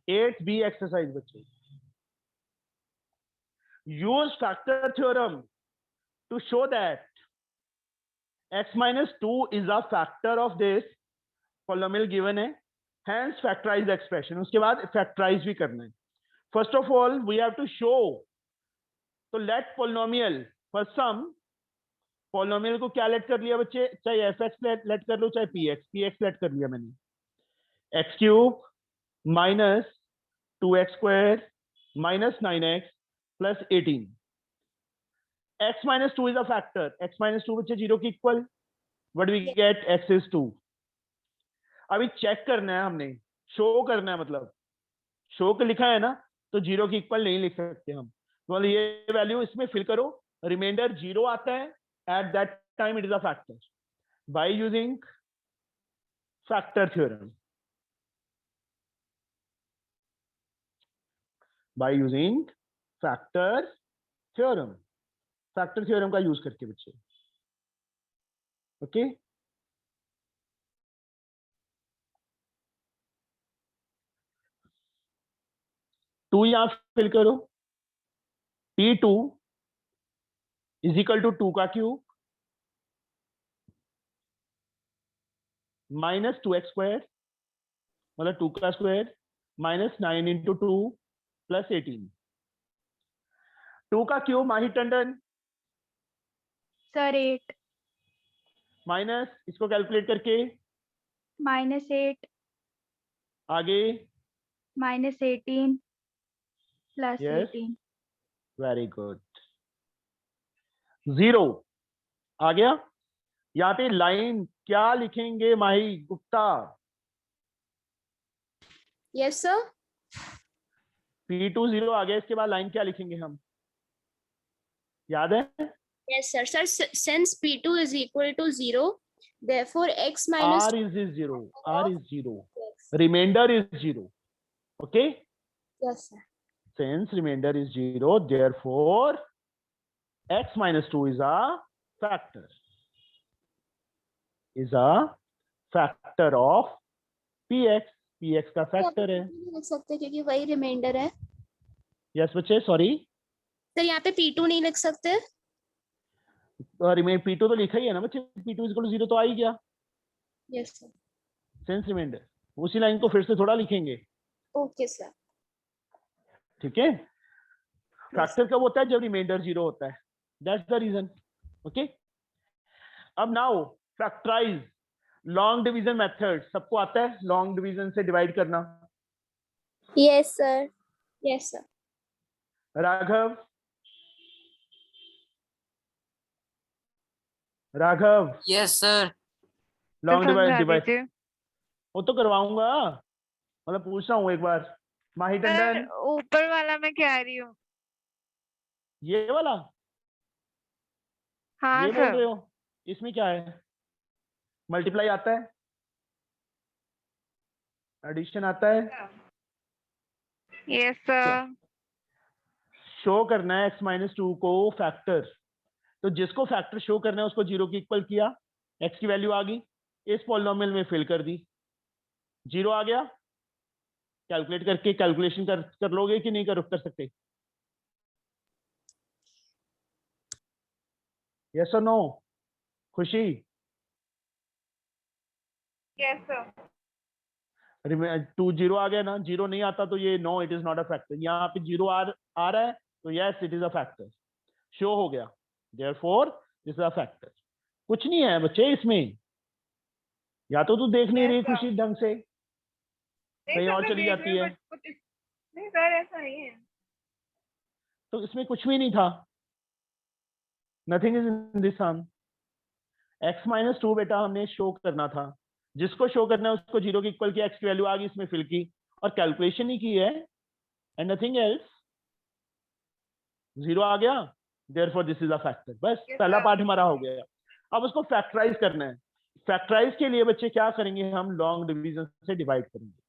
8th B exercise बच्चे. Use factor theorem to show that x minus 2 is a factor of this polynomial given है. Hence factorize the expression. उसके बाद factorize भी करना है. First of all, we have to show. तो let polynomial first sum polynomial को क्या late कर लिया बच्चे, चाहे fx लेट कर लो चाहे px लेट कर लिया मैंने. x cube minus 2x square minus 9x plus 18. x minus 2 is a factor. x minus 2 बच्चे 0 के equal. What we get? x is 2. अभी चेक करना है हमने, शो करना है, मतलब शो के लिखा है ना, तो 0 के इक्वल नहीं लिख सकते हम. तो ये वैल्यू इसमें फिल करो, रिमाइंडर 0 आता है, at that time it is a factor by using factor theorem. By using factor theorem. Factor theorem का यूज करके बच्चे. ओके, टू यहां फिल करो. T2 इज इक्वल टू 2 का क्यूब माइनस 2x स्क्वायर मतलब 2 का स्क्वायर माइनस 9 इंटू 2 प्लस 18. 2 का cube Mahi Tandon sir 8 minus इसको कैलकुलेट करके -8 आगे -18 प्लस Yes. 18. Very good. 0 आ गया. यहाँ पे लाइन क्या लिखेंगे Mahi Gupta? Yes sir. P2 0 आ गया, इसके बाद लाइन क्या लिखेंगे हम, याद है? Yes, sir. Sir, since P2 is equal to 0, therefore x minus R is 0. R is 0. Remainder is 0. Okay? yes, sir. Since remainder is 0, therefore x minus 2 is a factor. Is a factor of px. px का factor है. नहीं लिख सकते क्योंकि वही reminder है. Yes बच्चे, sorry. Sir यहाँ पे P2 नहीं लिख सकते. रिमेन P2 तो लिखा ही है ना बच्चे. P2 इज इक्वल टू 0 तो आ ही गया. Yes sir. सिंस रिमाइंडर, उसी लाइन को फिर से थोड़ा लिखेंगे. Okay sir. ठीक है. फैक्टर कब होता है? जब रिमाइंडर 0 होता है. That's the reason. ओके. अब now factorise long division method. सबको आता है लॉन्ग डिवीजन से डिवाइड करना? Yes sir. Yes sir. Raghav, Raghav. Yes sir. Long divide वो तो करवाऊंगा, मतलब पूछ रहा हूँ एक बार. माही टंडन, ऊपर वाला मैं कह रही हूँ. ये वाला? हाँ ये बोल सर. रहे हो? इसमें क्या है? मल्टीप्लाई आता है, एडिशन आता है. Yes sir. शो करना है x माइनस 2 को फैक्टर. तो जिसको फैक्टर शो करना है उसको 0 के इक्वल किया, x की वैल्यू आ गई, इस पॉलिनोमियल में फिल कर दी, 0 आ गया. कैलकुलेट करके कैलकुलेशन कर लोगे कि नहीं कर सकते? यस और नो? खुशी? Yes sir. 2 0 आ गया ना. 0 नहीं आता तो ये no, it is not a factor. यहाँ पे 0 आ रहा है तो yes it is a factor. Show हो गया, therefore this is a factor. कुछ नहीं है बच्चे इसमें. या तो तू देख नहीं रही खुशी ढंग से, कहीं और चली जाती है. नहीं सर ऐसा नहीं है. तो इसमें कुछ भी नहीं था. Nothing is in this sum. x minus 2 बेटा हमने शो करना था. जिसको शो करना है उसको 0 के इक्वल किया, x की वैल्यू आ गई, इसमें फिल की और कैलकुलेशन ही की है, एंड नथिंग एल्स. 0 आ गया, therefore this is a factor. बस पहला पार्ट हमारा हो गया. अब उसको फैक्टराइज करना है. फैक्टराइज के लिए बच्चे क्या करेंगे? हम लॉन्ग डिवीजन से डिवाइड करेंगे.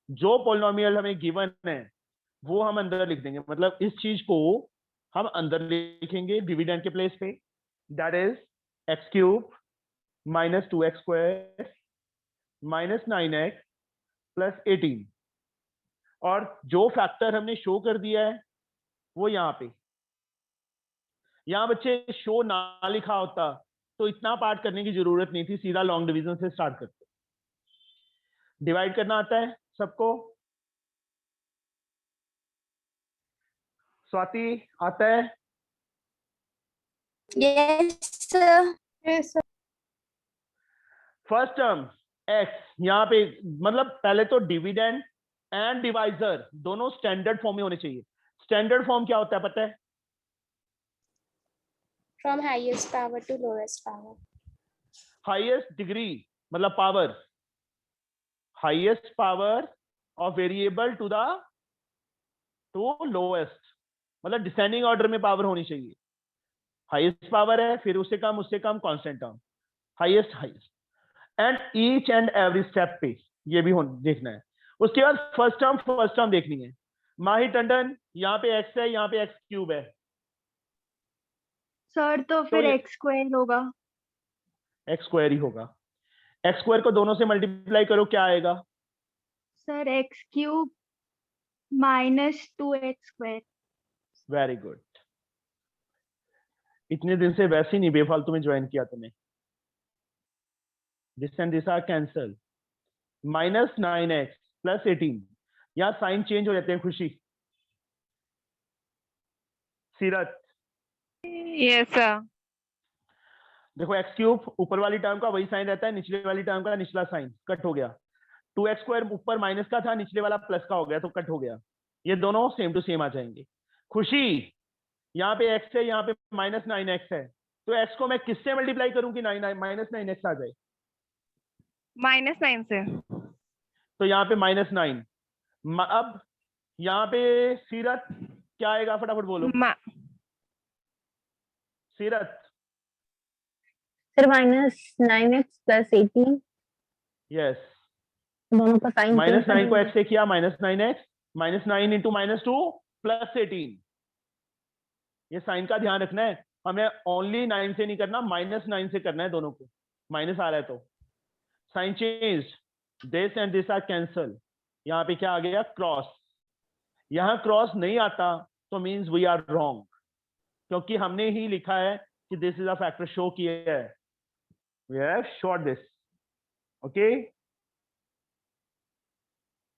जो पॉलिनोमियल हमें गिवन है वो हम अंदर लिख देंगे. मतलब इस चीज को हम अंदर लिखेंगे डिविडेंड के प्लेस पे. That is x cube minus 2x square minus 9x plus 18. और जो फैक्टर हमने शो कर दिया है वो यहाँ पे, यहाँ बच्चे शो ना लिखा होता तो इतना पार्ट करने की जरूरत नहीं थी, सीधा लॉन्ग डिवीजन से स्टार्ट करते। डिवाइड करना आता है सबको? स्वाति आता है? Yes, sir. Yes, sir. First term x, यहाँ पे मतलब पहले तो डिविडेंड एंड डिवाइजर दोनों स्टैंडर्ड फॉर्म में होने चाहिए। स्टैंडर्ड फॉर्म क्या होता है पता है? From highest power to lowest power. Highest degree मतलब power, highest power of variable to lowest, मतलब डिसेंडिंग ऑर्डर में पावर होनी चाहिए। हाईएस्ट पावर है, फिर उससे कम constant term, highest highest, and each and every step पे ये भी देखना है। उसके बाद फर्स्ट टर्म देखनी है। माही टंडन, यहाँ पे एक्स है, यहाँ पे एक्स क्यूब है सर तो फिर ये एक्स स्क्वायर होगा। एक्स स्क्वायर ही होगा। एक्स स्क्वायर को दोनों से मल्टीप्लाई करो, क्या आएगा? Sir x cube minus 2x square. Very good. इतने दिन से वैसे ही नहीं बेफालतू में ज्वाइन किया तुमने। This and this are cancel. Minus 9x plus 18, यहाँ साइन चेंज हो जाते हैं। Khushi, Seerat, yes sir. देखो एक्स क्यूब ऊपर वाली टर्म का वही साइन रहता है, निचले वाली टर्म का निचला साइन कट हो गया। 2x स्क्वायर ऊपर माइनस का था, निचले वाला प्लस का हो गया तो कट हो गया। ये दोनों सेम टू सेम आ जाएंगे। खुशी, यहाँ पे x है, यहाँ पे माइनस 9x है, तो x को मैं किससे मल्टीप्लाई करूं कि माइनस 9x आ जाए? -9 से। तो यहाँ पे -9। अब यहाँ पे सीरत क्या आएगा, फटाफट बोलो सीरत। Sir -9x + 18। यस, दोनों का साइन -9 को x से किया, -9x, -9 इंटू -2 + 18। ये साइन का ध्यान रखना है, हमें ओनली 9 से नहीं करना, -9 से करना है दोनों को। माइनस आ रहा है तो sign change, this and this are cancel. यहाँ पे क्या आ गया? क्रॉस। यहाँ क्रॉस नहीं आता तो मींस वी आर रॉन्ग, क्योंकि हमने ही लिखा है कि this is a factor, show किया है, we have shot this. Okay,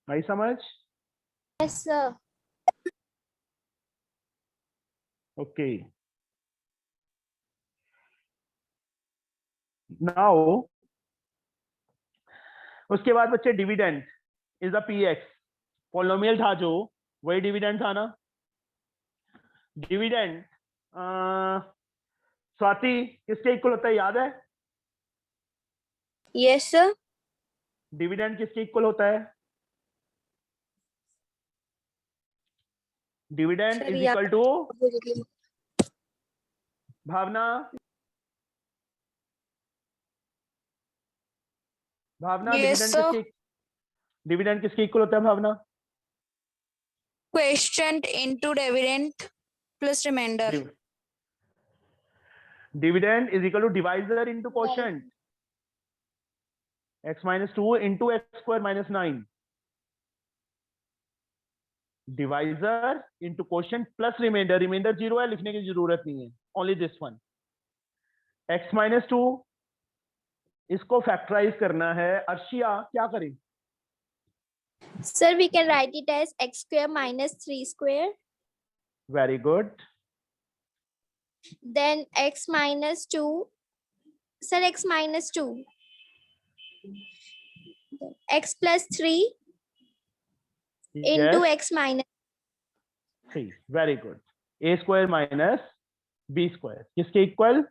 भाई समझ? Yes, sir. ओके, नाउ उसके बाद बच्चे dividend is a px, polynomial था जो, वही डिविडेंड था ना। डिविडेंड स्वाति किसके इक्वल होता है, याद है? Yes, sir. डिविडेंड किसके इक्वल होता है? Dividend Sir, is yeah. Equal to, Bhavna, Bhavna Yes, sir. Dividend किसके इक्वल होता है Bhavna? Quotient into dividend plus remainder. Dividend is equal to divisor into quotient, x - 2 into x² -9, divisor into quotient plus remainder. Remainder 0 है, लिखने की जरूरत नहीं है, only this one. x - 2 इसको फैक्टराइज करना है। अर्शिया क्या करें? Sir, we can write it as x square minus 3 square. Very good. Then x minus 2. Sir, x minus 2. Then x plus 3 into x minus 3, very good. a² minus b², किसके equal?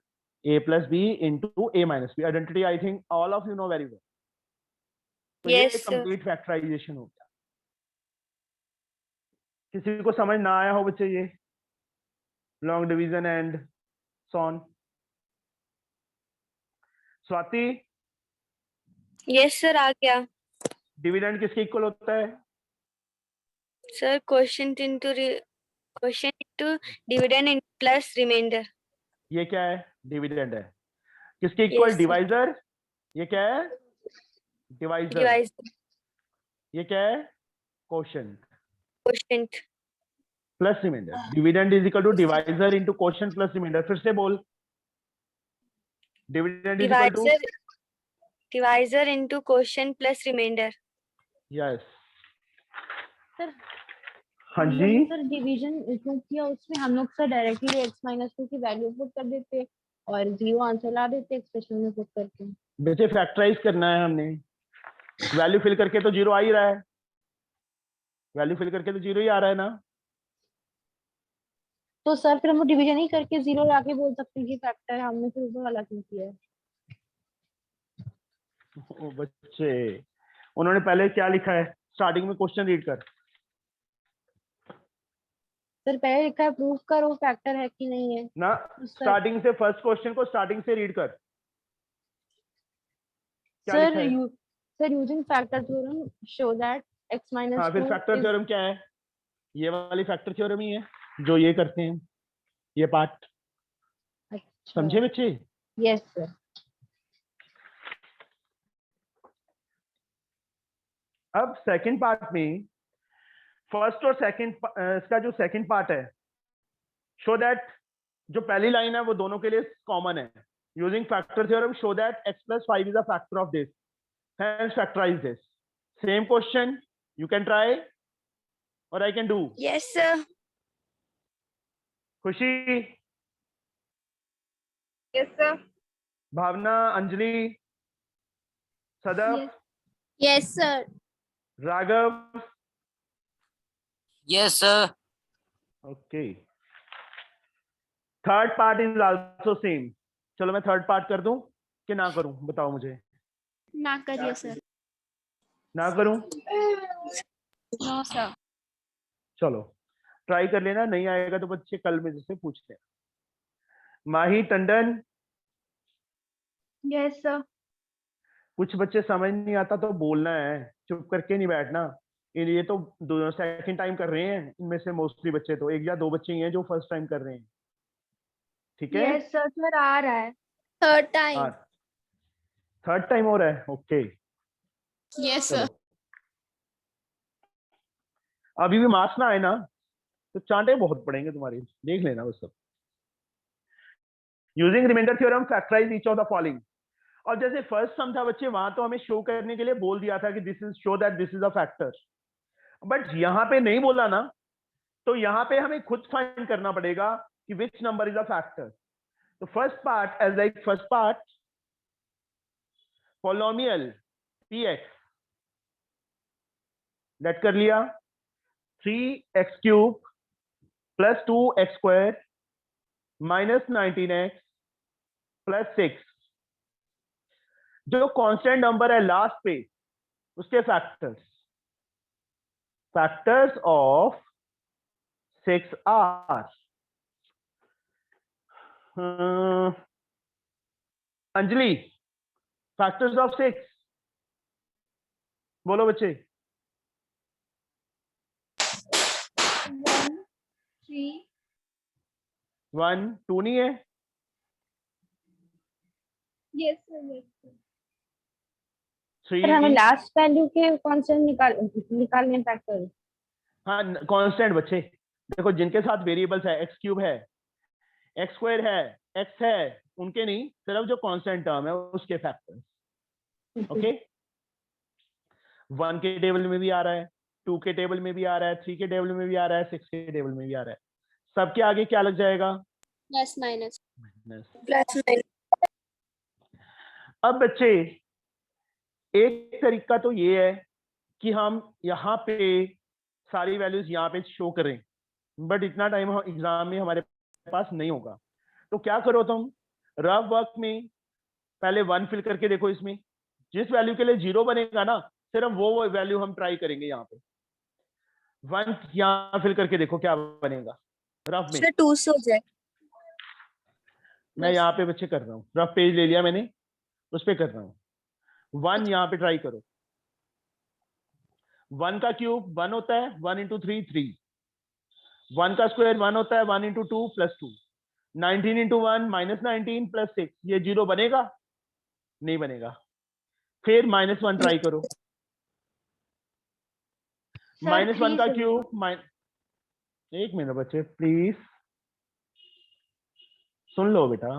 a + b into a - b। Identity I think all of you know very well. तो Yes, ये sir. Complete factorisation हो गया। किसी को समझ ना आया हो बच्चे ये लॉन्ग डिवीजन एंड सॉन? स्वाति, यस सर, आ गया डिविडेंड किसके इक्वल होता है? Sir. Question into dividend plus remainder. ये क्या है? डिविडेंड है। किसके इक्वल? Yes, sir. डिवाइजर। ये क्या है? डिवाइजर। डिवाइस ये क्या है? Quotient. Quotient plus remainder, dividend is equal to divisor into quotient plus remainder. फिर से बोल, dividend is equal to, divisor into quotient plus remainder. Yes. Sir हाँ हम जी, लोग ने सर डिवीजन क्यों किया, उसमें हम लोग सर डायरेक्टली x-2 की वैल्यू पुट कर देते और 0 आंसर ला देते एक्सप्रेशन में पुट करके। बच्चे फैक्टराइज करना है हमने, वैल्यू फिल करके तो जीरो आ ही रहा है, वैल्यू फिल करके तो जीरो ही आ रहा है ना। तो सर फिर हम डिवीजन ही करके 0 लाके बोल सकते हैं कि फैक्टर है, हमने फिर ऊपर वाला क्यों किया है? ओ बच्चे, उन्होंने पहले क्या लिखा है, स्टार्टिंग में क्वेश्चन रीड कर। सर पहले लिखा है प्रूफ करो फैक्टर है कि नहीं है। ना, तो सर स्टार्टिंग से फर्स्ट क्वेश्चन को स्टार्टिंग से रीड कर, क्या लिखा है। Sir using factor theorem show that x-2 हाँ, फिर फैक्टर is थ्योरम क्या है, ये वाली फैक्टर थ्योरम ही है जो ये करते हैं, ये पार्ट। अच्छा। समझे बच्चे। Yes sir. अब सेकंड पार्ट में, फर्स्ट और सेकंड, इसका जो सेकंड पार्ट है, शो दैट, जो पहली लाइन है वो दोनों के लिए कॉमन है। Using factor theorem show that x + 5 is a factor of this, hence factorize this. Same question, you can try or I can do. Yes sir. Khushi, Yes, sir. Bhavna, Anjali, Sadaf, Yes, sir. Raghav. Yes, sir. Okay. Third part is also same. चलो मैं third part कर दूं कि ना करूं, बताओ मुझे। ना करिए सर। ना करूं? No sir. चलो ट्राई कर लेना, नहीं आएगा तो बच्चे कल मेरे से पूछ लें। माही टंडन, Yes, sir. कुछ बच्चे समझ नहीं आता तो बोलना है, चुप करके नहीं बैठना। ये तो सेकंड टाइम कर रहे हैं, इनमें से मोस्टली बच्चे तो एक या दो बच्चे ही हैं जो फर्स्ट टाइम कर रहे हैं, ठीक है। Yes, sir. सर आ रहा है। Third time. थर्ड टाइम हो रहा है, ओके। यस चलो, सर। अभी भी मार्क्स ना आए ना तो चांटे बहुत पड़ेंगे तुम्हारे, देख लेना वो सब। Using remainder theorem factorise each of the following. और जैसे फर्स्ट सम था बच्चे, वहां तो हमें शो करने के लिए बोल दिया था कि this is show that this is a factor, but यहाँ पे नहीं बोला ना, तो यहाँ पे हमें खुद फाइंड करना पड़ेगा कि which number is a factor. तो first part, as like first part, polynomial px, let कर लिया 3x³ + 2x² - 19x + 6, जो कांस्टेंट नंबर है लास्ट पे उसके factors of 6 are. Anjali, factors of 6 बोलो बच्चे। 1, 3. 1 2 नहीं है, Yes, sir. Yes, sir. 3। Sir हमें लास्ट वैल्यू के कांस्टेंट निकालने फैक्टर। हाँ, कांस्टेंट बच्चे देखो, जिनके साथ वेरिएबल्स है, x³ है, x² है, x है, उनके नहीं, सिर्फ जो कांस्टेंट टर्म है उसके फैक्टर्स। ओके, 1 के टेबल में भी आ रहा है, 2 के टेबल में भी आ रहा है, 3 के टेबल में भी आ रहा है, 6 के टेबल में भी आ रहा है। सबके आगे क्या लग जाएगा? Plus minus. +9। अब बच्चे एक तरीका तो ये है कि हम यहाँ पे सारी वैल्यूज यहाँ पे शो करें, बट इतना टाइम एग्जाम में हमारे पास नहीं होगा। तो क्या करो तुम, रफ वर्क में पहले 1 फिल करके देखो, इसमें जिस वैल्यू के लिए 0 बनेगा ना, सिर्फ वो वैल्यू हम ट्राई करेंगे। यहाँ पे 1 यहाँ फिल करके देखो क्या बनेगा रफ में। सर 2 से हो जाए। मैं यहाँ पे बच्चे कर रहा हूँ, रफ पेज ले लिया मैंने, उस पे कर रहा हूँ। 1 यहाँ पे ट्राई करो, 1 का क्यूब 1 होता है, 1 × 3 3, 1 का स्क्वायर 1 होता है, 1 × 2 + 2, 19 × 1 -19 + 6। ये 0 बनेगा? नहीं बनेगा। फिर -1 ट्राई करो, -1 का क्यूब एक मिनट बच्चे प्लीज सुन लो बेटा।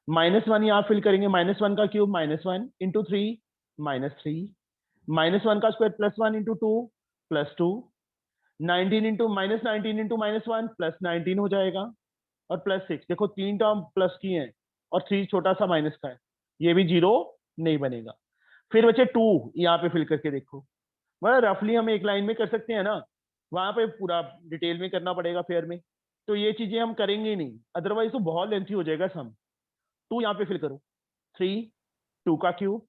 -1 यहाँ फिल करेंगे, -1 का क्यूब -1 इंटू 3 -3, -1 का स्क्वायर +1 इंटू 2 +2, 19 इंटू -19 इंटू -1 +19 हो जाएगा, और +6। देखो 3 टर्म प्लस की हैं और 3 छोटा सा माइनस का है, ये भी 0 नहीं बनेगा। फिर बच्चे 2 यहाँ पे फिल करके देखो, मतलब रफली हम एक लाइन में कर सकते हैं ना, वहां पे पूरा डिटेल में करना पड़ेगा फेयर में, तो ये चीजें हम करेंगे ही नहीं, अदरवाइज तो बहुत लेंथी हो जाएगा सम। 2 यहाँ पे फिल करो, 3 2 का क्यूब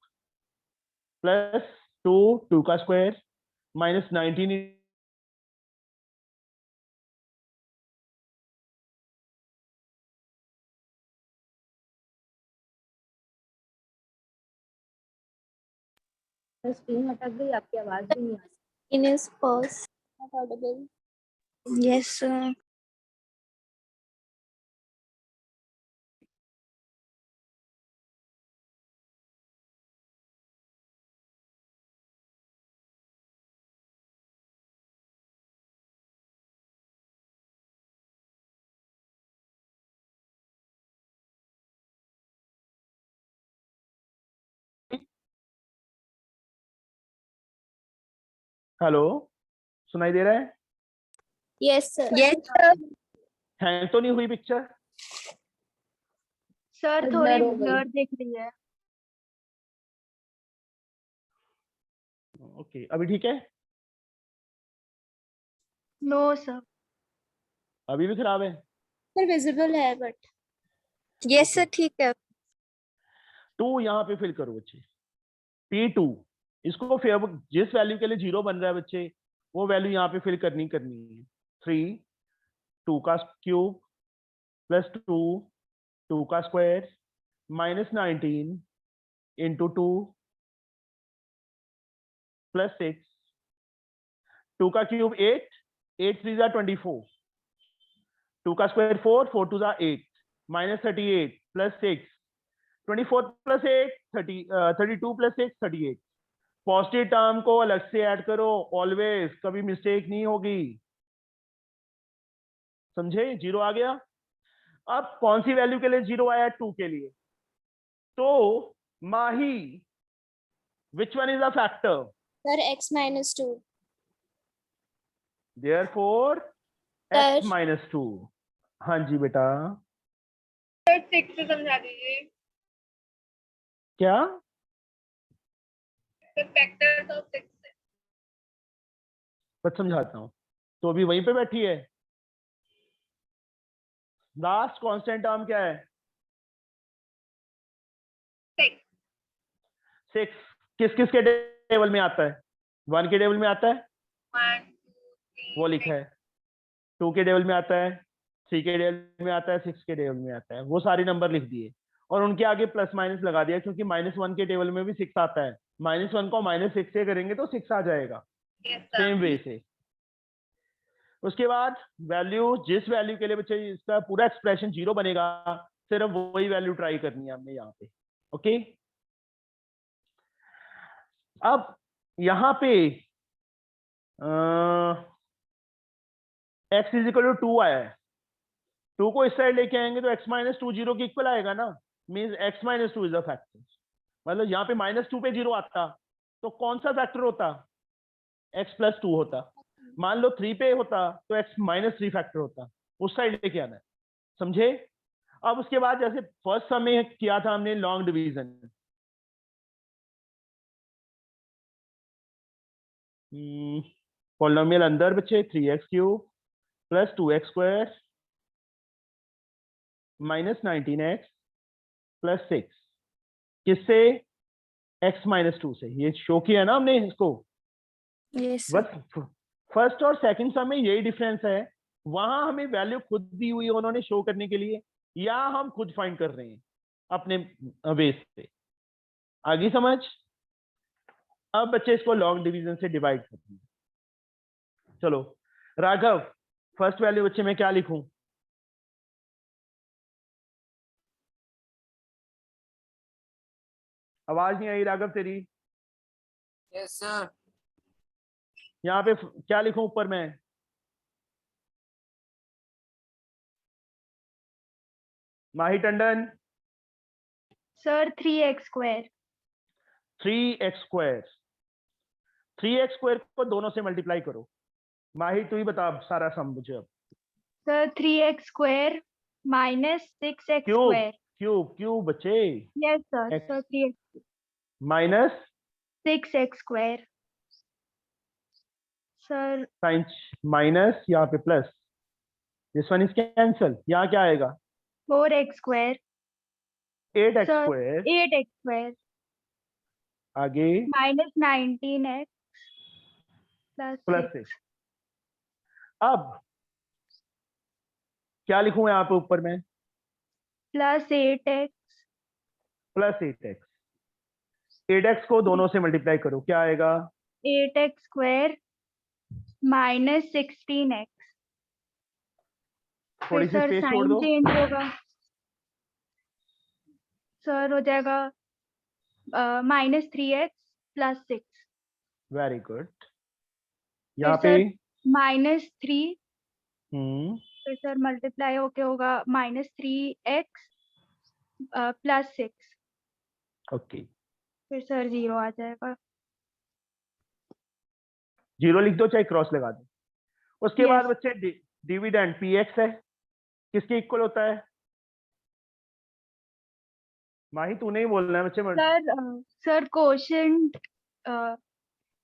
+2 2 का स्क्वायर -19 स्क्रीन अटक गई, आपकी आवाज भी नहीं आ रही। In his purse. Not audible. Yes, sir. Hello, सुनाई दे रहा है? Yes, sir. Yes, sir. Hang तो नहीं हुई पिक्चर? सर Blur थोड़ी हो गई। ब्लर दिख रही है। ओके, अभी ठीक है? No sir. अभी भी खराब है? Sir, visible है but. Yes, sir. ठीक है. 2 यहाँ पे फिल करो बच्चे, P2, इसको फिर अब जिस वैल्यू के लिए 0 बन रहा है बच्चे, वो वैल्यू यहाँ पे फिल करनी है। 3 2 का क्यूब +2 2 का स्क्वायर -19 इंटू 2 +6, 2 का क्यूब 8 8 3 24, 2 का स्क्वायर 4 4 2 8 -38 +6 24 + 8 32 + 6 38। पॉजिटिव टर्म को अलग से ऐड करो ऑलवेज, कभी मिस्टेक नहीं होगी, समझे? 0 आ गया। अब कौन सी वैल्यू के लिए 0 आया? 2 के लिए। तो Mahi, which one is a factor? Sir, x minus 2. Therefore x - 2। हाँ जी बेटा। सर 6 से समझा दीजिए। क्या? फैक्टर्स ऑफ 6 से। बस समझाता हूँ। तो अभी वहीं पे बैठी है। लास्ट कांस्टेंट टर्म क्या है? 6 6 किस किस के टेबल में आता है? 1 के टेबल में आता है, 1 2 3 वो लिखा है। 2 के टेबल में आता है, 3 के टेबल में आता है, 6 के टेबल में आता है, वो सारे नंबर लिख दिए और उनके आगे प्लस माइनस लगा दिया, क्योंकि -1 के टेबल में भी 6 आता है। -1 को -6 से करेंगे तो 6 आ जाएगा, यस सर। सेम वे से। उसके बाद वैल्यू, जिस वैल्यू के लिए बच्चे इसका पूरा एक्सप्रेशन 0 बनेगा, सिर्फ वही वैल्यू ट्राई करनी है हमने यहाँ पे। ओके, अब यहाँ पे x = 2 आया है, 2 को इस साइड लेके आएंगे तो x - 2 0 के इक्वल आएगा ना, means x - 2 is a factor. मतलब यहाँ पे -2 पे 0 आता तो कौन सा फैक्टर होता? x + 2 होता। मान लो 3 पे होता तो x - 3 फैक्टर होता, उस साइड लेके आना है, समझे? अब उसके बाद जैसे फर्स्ट सम में किया था हमने लॉन्ग डिवीजन, पॉलिनोमियल अंदर बच्चे 3x³ + 2x² -19x + 6, किससे? x - 2 से। ये शो किया ना हमने इसको। Yes, sir. बस फर्स्ट और सेकंड सम में यही डिफरेंस है, वहां हमें वैल्यू खुद दी हुई है उन्होंने शो करने के लिए, या हम खुद फाइंड कर रहे हैं अपने बेस पे। आगे समझ? अब बच्चे इसको लॉन्ग डिवीजन से डिवाइड करते हैं। चलो राघव, फर्स्ट वैल्यू बच्चे मैं क्या लिखूं? आवाज नहीं आई राघव तेरी। Yes, sir. यहाँ पे क्या लिखूं ऊपर में? Mahi Tandon, sir 3x square. 3x square. 3x square को दोनों से मल्टीप्लाई करो। माही तू ही बता अब सारा सम मुझे अब। Sir 3x square minus 6x cube square. Cube cube बच्चे। Yes sir. X sir 3x minus 6x square. Sir sign minus यहाँ पे plus, this one is cancel. यहाँ क्या आएगा? 4x square. 8x sir square. 8x square आगे minus 19x plus plus 6। अब क्या लिखूं यहाँ पे ऊपर में? Plus 8x plus 8x। 8x को दोनों से मल्टीप्लाई करो, क्या आएगा? 8x square minus 16x। थोड़ी फिर सी सर स्पेस छोड़ साइन दो। चेंज होगा। सर हो जाएगा minus 3x plus 6। Very good. फिर यहाँ पे सर माइनस 3। हम्म फिर सर मल्टीप्लाई होके होगा माइनस 3x प्लस 6। ओके, फिर सर 0 आ जाएगा। 0 लिख दो चाहे क्रॉस लगा दो। उसके बाद यस बच्चे डिविडेंड px है, किसके इक्वल होता है? माही तू नहीं बोलना है बच्चे। Sir quotient.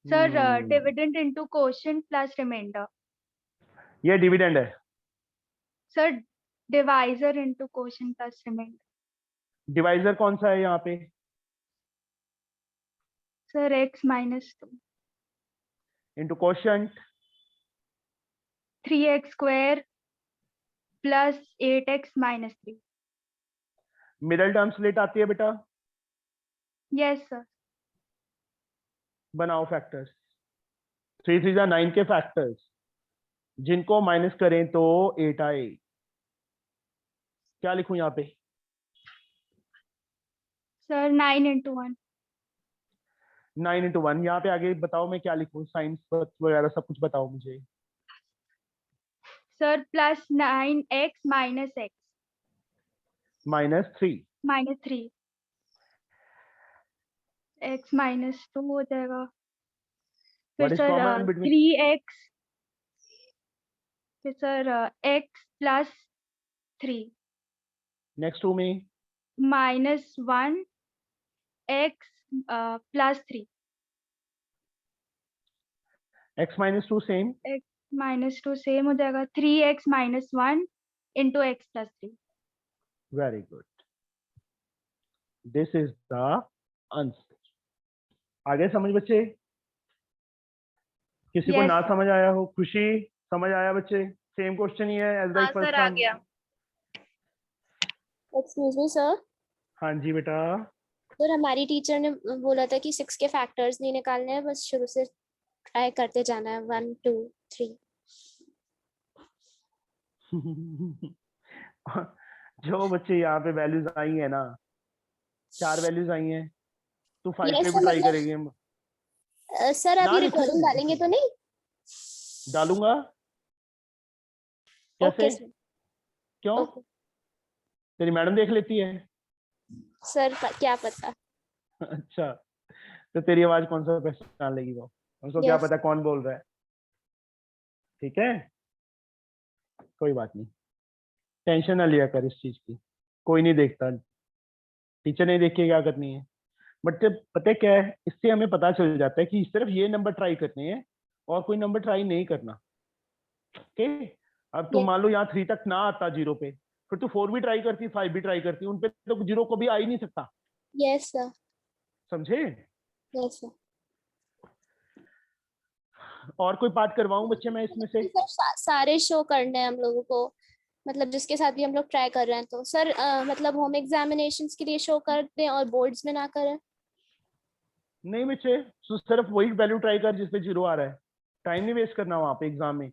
Sir hmm, dividend into quotient plus remainder. ये डिविडेंड है। Sir divisor into quotient plus remainder. Divisor कौन सा है यहाँ पे? Sir x minus 2 into quotient 3x square plus 8x minus 3। Middle term split आती है बेटा। Yes sir. बनाओ फैक्टर्स। 3 3 9 के फैक्टर्स, जिनको माइनस करें तो 8 आए। क्या लिखूं यहाँ पे? Sir 9 into 1। 9 इंटू 1। यहाँ पे आगे बताओ मैं क्या लिखूं, साइंस वगैरह सब कुछ बताओ मुझे। Sir plus 9x minus x -3 minus 3 x minus 2 हो जाएगा। फिर what is sir common between? 3x। फिर sir x plus 3 next two में minus 1 x plus 3। x -2 same. x minus 2 same हो जाएगा। 3x minus 1 into x plus 3। Very good, this is the answer. आगे समझ बच्चे? किसी को Yes, ना sir. समझ आया हो? खुशी समझ आया बच्चे? सेम क्वेश्चन ही है एज हाँ लाइक फर्स्ट सर आ टाइम। गया। Excuse me sir. हाँ जी बेटा। सर हमारी टीचर ने बोला था कि 6 के फैक्टर्स नहीं निकालने हैं, बस शुरू से ट्राई करते जाना है 1 2 3। जो बच्चे यहाँ पे वैल्यूज आई है ना, 4 वैल्यूज आई हैं, तू 5 Yes, पे sir, भी ट्राई मतलब करेगी? सर ना अभी लिखो, रिकॉर्डिंग डालेंगे तो नहीं? डालूंगा। ओके कैसे? सर। क्यों? ओके तेरी मैडम देख लेती है? सर, क्या पता। अच्छा, तो तेरी आवाज कौन सा पहचान लेगी वो? उसको क्या Yes. पता कौन बोल रहा है? ठीक है, कोई बात नहीं, टेंशन ना लिया कर इस चीज की। कोई नहीं देखता, टीचर नहीं देख के क्या करनी है। बट जब पता है क्या है, इससे हमें पता चल जाता है कि सिर्फ ये नंबर ट्राई करने हैं और कोई नंबर ट्राई नहीं करना। ओके, अब तू Yes. मान लो यहाँ 3 तक ना आता 0 पे, फिर तू 4 भी ट्राई करती, 5 भी ट्राई करती, उन पे तो 0 को भी आ ही नहीं सकता। Yes, sir. समझे? Yes, sir. और कोई पार्ट करवाऊं बच्चे मैं इसमें से? सर सारे शो करने हैं हम लोगों को, मतलब जिसके साथ भी हम लोग ट्राई कर रहे हैं, तो सर मतलब होम एग्जामिनेशंस के लिए शो कर दें और बोर्ड्स में ना करें? नहीं बच्चे, तो सिर्फ वही वैल्यू ट्राई कर जिसपे 0 आ रहा है। टाइम नहीं वेस्ट करना वहां पे एग्जाम में।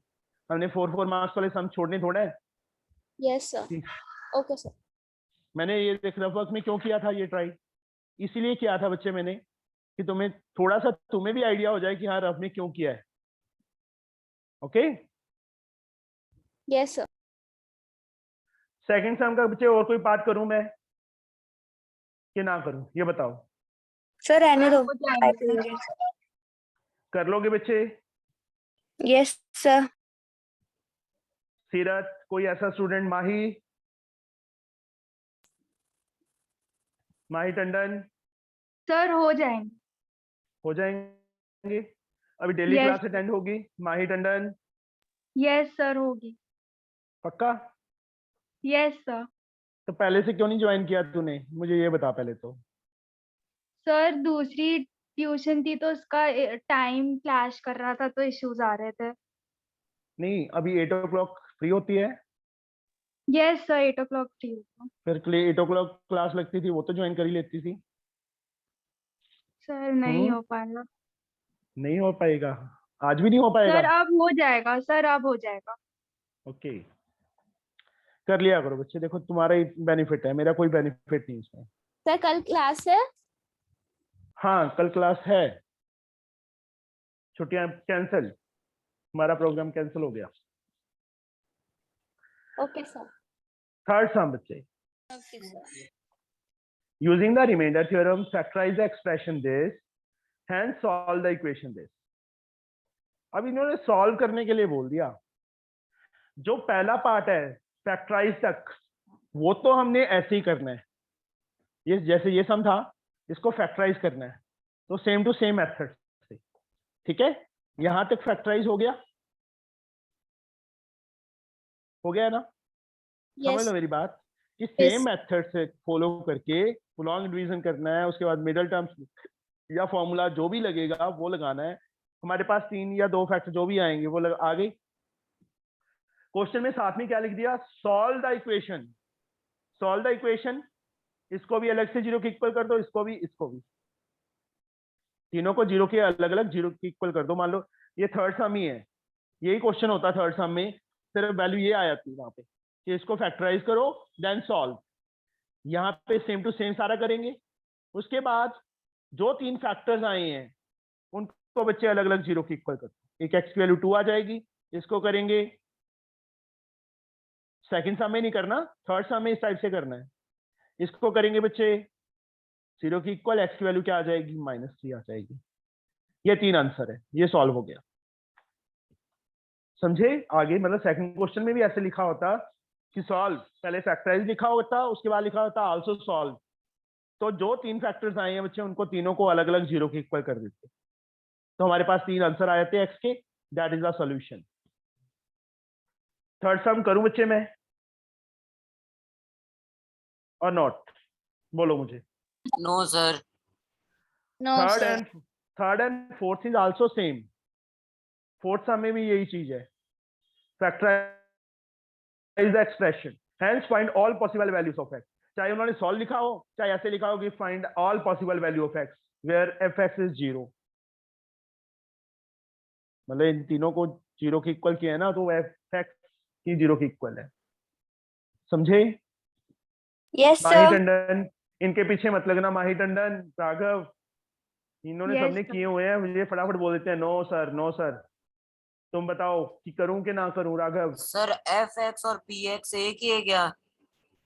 हमने 4 मार्क्स वाले सम छोड़ने थोड़ा है। Yes sir. Okay sir. मैंने ये रफ वर्क में क्यों किया था ये ट्राई? इसीलिए किया था बच्चे मैंने, कि तुम्हें थोड़ा सा तुम्हें भी आइडिया हो जाए कि हाँ रफ में क्यों किया है। Okay yes sir. सेकंड सम का बच्चे और कोई बात करूं मैं कि ना करूं, ये बताओ। सर रहने दो। हो जाएगा सर। कर लोगे बच्चे? Yes sir. सीरत, कोई ऐसा स्टूडेंट? माही टंडन? सर हो जाएंगे। हो जाएंगे। अभी डेली Yes. क्लास अटेंड होगी माही टंडन? यस सर होगी। पक्का? Yes sir. तो पहले से क्यों नहीं ज्वाइन किया तूने, मुझे ये बता पहले तो। सर दूसरी ट्यूशन थी तो उसका टाइम क्लैश कर रहा था तो इश्यूज आ रहे थे। नहीं, अभी 8 o'clock फ्री होती है, यस सर 8 o'clock फ्री होगा। फिर 8 o'clock क्लास लगती थी, वो तो ज्वाइन कर ही लेती थी। सर नहीं हो पाएगा। नहीं हो पाएगा? आज भी नहीं हो पाएगा? सर अब हो जाएगा, सर अब हो जाएगा। ओके, कर लिया करो बच्चे, देखो तुम्हारा ही बेनिफिट है, मेरा कोई बेनिफिट नहीं इसमें। सर कल क्लास है? हाँ कल क्लास है, छुट्टियां कैंसिल, हमारा प्रोग्राम कैंसिल हो गया। Okay sir. थर्ड सम बच्चे, okay sir. using the remainder theorem factorize the expression this, hence solve the equation this। अब इन्होंने सॉल्व करने के लिए बोल दिया। जो पहला पार्ट है फैक्टराइज तक, वो तो हमने ऐसे ही करना है, ये जैसे ये सम था इसको फैक्टराइज करना है, तो सेम टू सेम मेथड से। ठीक है, यहां तक फैक्टराइज हो गया? हो गया ना? समझ यस लो मेरी बात कि Yes. सेम मेथड से फॉलो करके लॉन्ग डिवीजन करना है, उसके बाद मिडल टर्म्स या फॉर्मूला जो भी लगेगा वो लगाना है। हमारे पास 3 या 2 फैक्टर जो भी आएंगे वो आ गई। क्वेश्चन में साथ में क्या लिख दिया? Solve the equation. Solve the equation, इसको भी अलग से 0 के इक्वल कर दो, इसको भी, इसको भी, तीनों को 0 के अलग अलग 0 के इक्वल कर दो। मान लो ये थर्ड सम ही है, यही क्वेश्चन होता थर्ड सम में, सिर्फ वैल्यू ये आ जाती वहां पे कि इसको फैक्टराइज करो देन सॉल्व। यहाँ पे सेम टू सेम सारा करेंगे। उसके बाद जो 3 फैक्टर्स आए हैं उनको बच्चे अलग अलग 0 के इक्वल कर दो। एक x की वैल्यू 2 आ जाएगी, इसको करेंगे। सेकंड सम में नहीं करना, थर्ड सम में इस टाइप से करना है। इसको करेंगे बच्चे 0 की इक्वल, x की वैल्यू क्या आ जाएगी? -3 आ जाएगी। ये 3 आंसर है, ये सॉल्व हो गया। समझे? आगे मतलब सेकंड क्वेश्चन में भी ऐसे लिखा होता कि सॉल्व, पहले फैक्टराइज लिखा होता, उसके बाद लिखा होता आल्सो सॉल्व। तो जो 3 फैक्टर्स आए हैं बच्चे उनको तीनों को अलग अलग 0 के इक्वल कर देते, तो हमारे पास 3 आंसर आए थे x के, that is the solution. Third sum करूं बच्चे मैं और नॉट? बोलो मुझे। No sir. No sir. Third and fourth is also same. Fourth sum में भी यही चीज है, factorise the expression, hence find all possible values of x। चाहे उन्होंने सॉल्व लिखा हो, चाहे ऐसे लिखा हो कि find all possible value of x where fx is 0। मतलब इन तीनों को 0 के इक्वल किया है ना, तो fx ही 0 के इक्वल है। समझे? यस माही सर। टंडन, इनके पीछे मत लगना। माही टंडन, राघव, इन्होंने Yes, सबने sir. किए हुए हैं, मुझे फटाफट बोल देते हैं नो सर, नो सर। तुम बताओ कि करूं कि ना करूं? राघव, सर एफ एक्स और पी एक्स एक ही है क्या?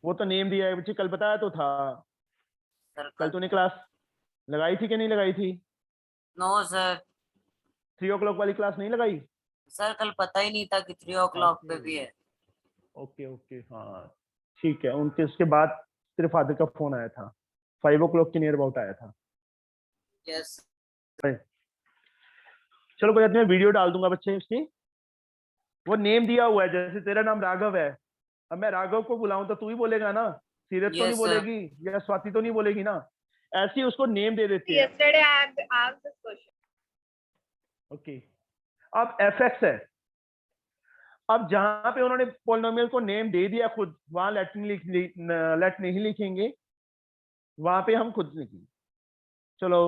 वो तो नेम दिया है बच्चे, कल बताया तो था। सर कल तूने क्लास लगाई थी कि नहीं लगाई थी? No sir. 3 o'clock वाली क्लास नहीं लगाई? सर कल पता ही नहीं था कि 3 o'clock पे भी है। ओके ओके, हाँ ठीक है। उनके उसके बाद तेरे फादर का फोन आया था, 5 o'clock के नियर अबाउट आया था। यस। चलो कोई बात नहीं, वीडियो डाल दूंगा बच्चे उसकी। वो नेम दिया हुआ है, जैसे तेरा नाम राघव है, अब मैं राघव को बुलाऊं तो तू ही बोलेगा ना, सीरत तो नहीं Yes, sir. बोलेगी या स्वाति तो नहीं बोलेगी ना। ऐसे ही उसको नेम दे देते हैं। Yesterday I have asked this question. Okay, अब fx है। अब जहां पे उन्होंने पॉलिनोमियल को नेम दे दिया खुद, वहां लेट नहीं लिखेंगे, वहां पे हम खुद लिखेंगे। चलो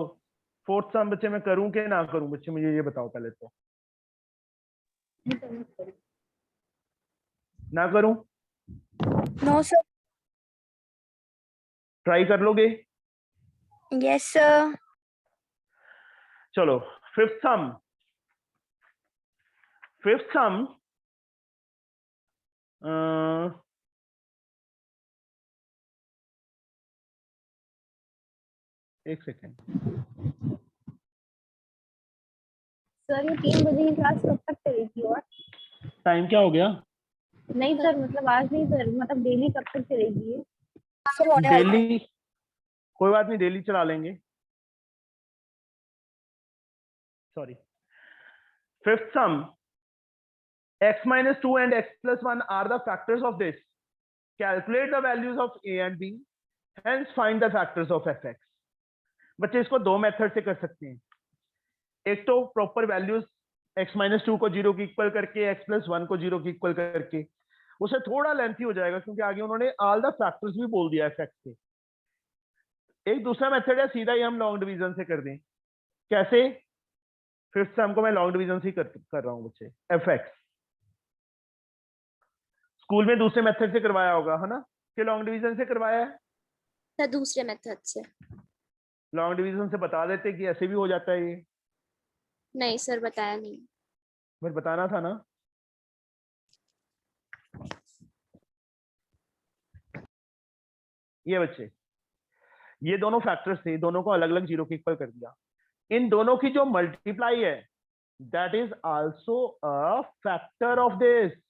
फोर्थ सम बच्चे मैं करूं कि ना करूं? बच्चे मुझे ये बताओ पहले तो। ना करूं? No sir. ट्राई कर लोगे? Yes sir. चलो फिफ्थ सम। फिफ्थ सम, एक सेकेंड, सर ये 3 बजे की क्लास कब तक चलेगी? और टाइम क्या हो गया? नहीं सर, मतलब आज नहीं सर, मतलब डेली कब तक चलेगी ये? सर होने वाला है। डेली, कोई बात नहीं, डेली चला लेंगे। Sorry, fifth some, x minus 2 and x plus 1 are the factors of this. Calculate the values of a and b, hence find the factors of fx. बच्चे इसको दो मेथड से कर सकते हैं। एक तो प्रॉपर वैल्यूज x minus 2 को 0 की इक्वल करके, x plus 1 को 0 की इक्वल करके, उसे थोड़ा लेंथी हो जाएगा क्योंकि आगे उन्होंने ऑल द फैक्टर्स भी बोल दिया fx के। एक दूसरा मेथड है सीधा ही हम लॉन्ग डिवीजन से कर दें। कैसे? फिफ्थ सम को मैं लॉन्ग डिवीजन से कर रहा हूँ बच्चे, fx। स्कूल में दूसरे मेथड से करवाया होगा, है ना, कि लॉन्ग डिवीजन से करवाया है? सर दूसरे मेथड से। लॉन्ग डिवीजन से बता देते कि ऐसे भी हो जाता है ये, नहीं सर, बताया नहीं। बट बताना था ना। ये बच्चे, ये दोनों फैक्टर्स थे, दोनों को अलग अलग 0 के इक्वल कर दिया। इन दोनों की जो मल्टीप्लाई है that is also a factor of this.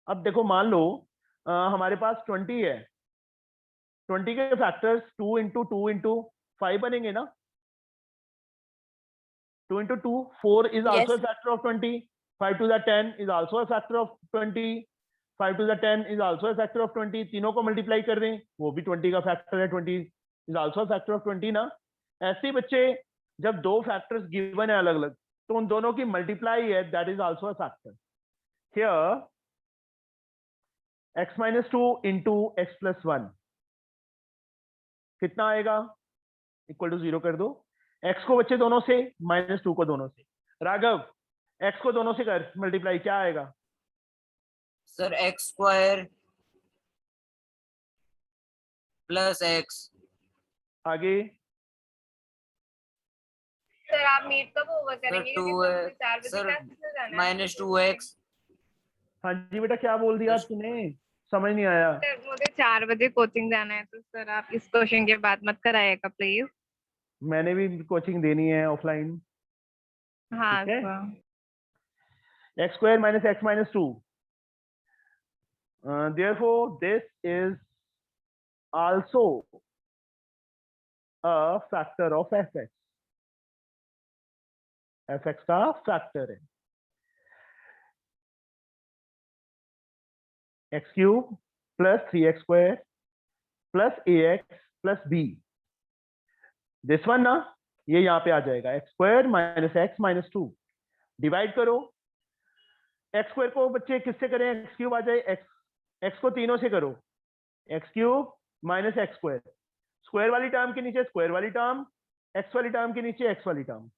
अब देखो, मान लो हमारे पास 20 है, 20 के फैक्टर्स 2 इंटू 2 इंटू 5 बनेंगे ना। 2 into 2, 4 is also Yes. a factor of 20. 5 to the 10 is also a factor of 20. 5 to the 10 is also a factor of 20. तीनों को मल्टीप्लाई कर दें, वो भी 20 का फैक्टर है। 20 is also a factor of 20 ना। ऐसे ही बच्चे, जब दो फैक्टर्स गिवन है अलग अलग, तो उन दोनों की मल्टीप्लाई है, that is also a factor. Here x minus 2 into x plus 1 कितना आएगा? इक्वल टू 0 कर दो। x को बच्चे दोनों से, -2 को दोनों से। राघव, x को दोनों से कर मल्टीप्लाई, क्या आएगा? Sir x square plus x. आगे सर आप मीट कब ओवर करेंगे? टू क्योंकि मुझे 4 बजे सर क्लास में जाना है। Minus 2x। हाँ जी बेटा, क्या बोल दिया तूने? समझ नहीं आया। सर मुझे 4 बजे कोचिंग जाना है, तो सर आप इस क्वेश्चन के बाद मत कराइएगा प्लीज। मैंने भी कोचिंग देनी है ऑफलाइन। हाँ ठीक है। Sir. x square minus x minus 2, therefore this is also a factor of fx। fx का फैक्टर है। x cube plus 3x square plus ax plus b, this one ना, ये यहाँ पे आ जाएगा x square minus x minus 2। Divide करो, x square को बच्चे किससे करें? x क्यूब आ जाए। x को तीनों से करो, x cube minus x square, square वाली टर्म के नीचे स्क्वायर वाली टर्म, x वाली टर्म के नीचे x वाली term.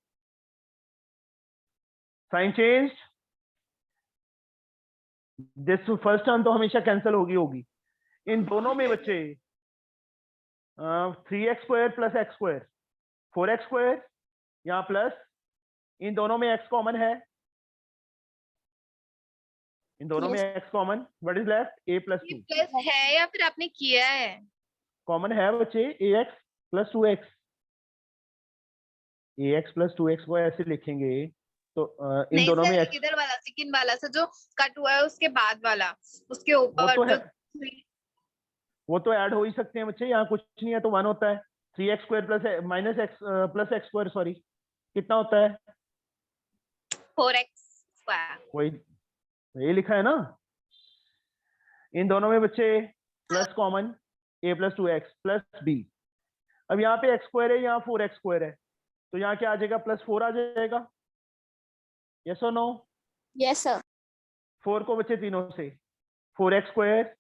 Sign change, this first term तो हमेशा कैंसिल होगी। इन दोनों में बच्चे 3x square plus x square, 4x square, यहाँ प्लस, इन दोनों में x कॉमन है, इन दोनों में x common, what is left? a plus 2 plus है या फिर आपने किया है? कॉमन है बच्चे, ax plus 2x। ax plus 2x को ऐसे लिखेंगे तो इन नहीं दोनों सर, में एक x, इधर वाला सेकंड वाला से जो कट हुआ है उसके बाद वाला, उसके वो ऊपर तो जो है, वो तो ऐड हो ही सकते हैं बच्चे। यहाँ कुछ नहीं है तो 1 होता है। 3x square plus minus x plus x square, sorry, कितना होता है? 4x square. वही, ये लिखा है ना। इन दोनों में बच्चे plus common, a plus 2x plus b। अब यहाँ पे x स्क्वायर है, यहाँ 4x स्क्वायर है, तो यहाँ क्या आ जाएगा? +4 आ जाएगा। यस और नो? Yes sir. 4 को बच्चे तीनों से, 4x square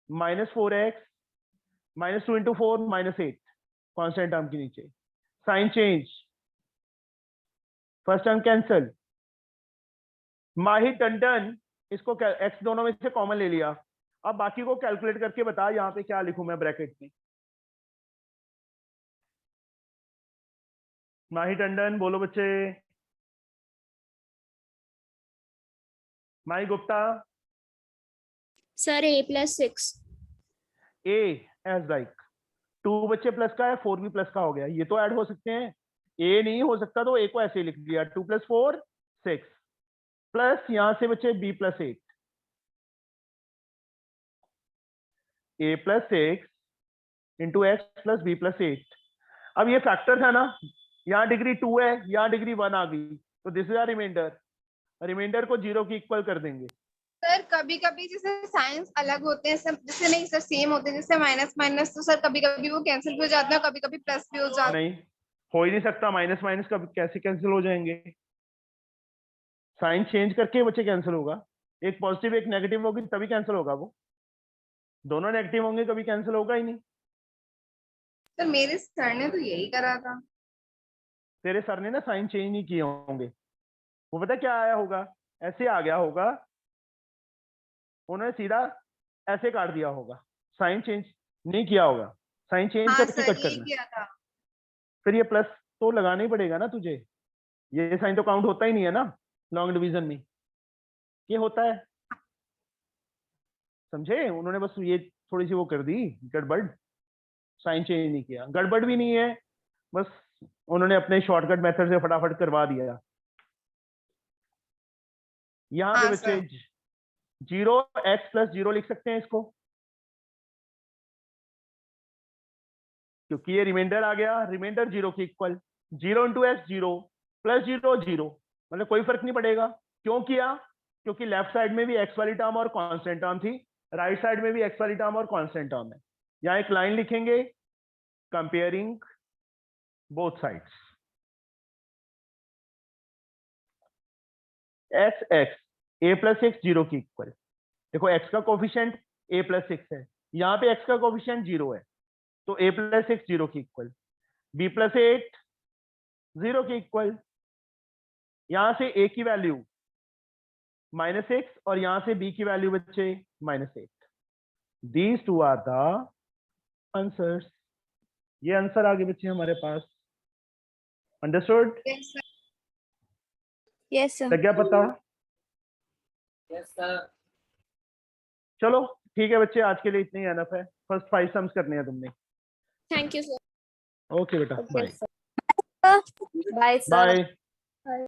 minus 4x minus 2 into 4 -8, constant term के नीचे। Sign change, first term cancel. Mahir Tandon, इसको x दोनों में से कॉमन ले लिया। अब बाकी को कैलकुलेट करके बता यहाँ पे क्या लिखूं मैं ब्रैकेट में। माहिर टंडन बोलो बच्चे। माई गुप्ता, सर a+6 ए एज लाइक 2 बच्चे प्लस का है, 4 भी प्लस का हो गया, ये तो ऐड हो सकते हैं। ए नहीं हो सकता तो ए को ऐसे ही लिख दिया, 2 + 4 6 प्लस यहां से बच्चे b+8, a+6 into x + b+8। अब ये फैक्टर था ना, यहाँ डिग्री 2 है, यहाँ डिग्री 1 आ गई, तो this is a remainder. Remainder को 0 की इक्वल कर देंगे। सर कभी कभी जैसे साइंस अलग होते हैं सब, जैसे नहीं सर सेम होते हैं, जैसे माइनस माइनस, तो सर कभी कभी वो कैंसिल भी हो जाते हैं, कभी कभी प्लस भी हो जाता है। नहीं, हो ही नहीं सकता, माइनस माइनस का कैसे कैंसिल हो जाएंगे? साइन चेंज करके बच्चे कैंसिल होगा, एक पॉजिटिव एक नेगेटिव होगी तभी कैंसिल होगा, वो दोनों नेगेटिव होंगे कभी कैंसिल होगा ही नहीं। सर मेरे सर ने तो यही करा था। तेरे सर ने ना साइन चेंज नहीं किए होंगे, वो पता क्या आया होगा, ऐसे आ गया होगा, उन्होंने सीधा ऐसे काट दिया होगा, साइन चेंज नहीं किया होगा, साइन चेंज हाँ करके सर कट यही करना। किया था। फिर ये प्लस तो लगाना ही पड़ेगा ना तुझे, ये साइन तो काउंट होता ही नहीं है ना लॉन्ग डिवीजन में, ये होता है, समझे? उन्होंने बस ये थोड़ी सी वो कर दी गड़बड़, साइन चेंज नहीं किया, गड़बड़ भी नहीं है, बस उन्होंने अपने शॉर्टकट मेथड से फटाफट करवा दिया। यहाँ पे हाँ बच्चे सर। 0x + 0 लिख सकते हैं इसको, क्योंकि ये रिमाइंडर आ गया, रिमाइंडर 0 की इक्वल, 0 × x 0 + 0 0, मतलब कोई फर्क नहीं पड़ेगा। क्यों किया? क्योंकि लेफ्ट साइड में भी x वाली टर्म और कांस्टेंट टर्म थी, राइट साइड में भी x वाली टर्म और कांस्टेंट टर्म है। यहाँ एक लाइन लिखेंगे comparing both sides, x a+x 0 की इक्वल। देखो x का कोफिशिएंट a+6 है, यहाँ पे x का कोफिशिएंट 0 है, तो a+6 0 की इक्वल, b+8 0 की इक्वल, यहां से a की वैल्यू -6 और यहां से b की वैल्यू बच्चे -8। These two are the answers, ये आंसर आगे बच्चे हमारे पास। अंडरस्टूड? Yes, sir. लग गया पता? Yes sir. चलो ठीक है बच्चे, आज के लिए इतनी एनफ है, फर्स्ट 5 सम्स करने हैं तुमने। Thank you sir. ओके बेटा, bye Sir. Bye sir. Bye.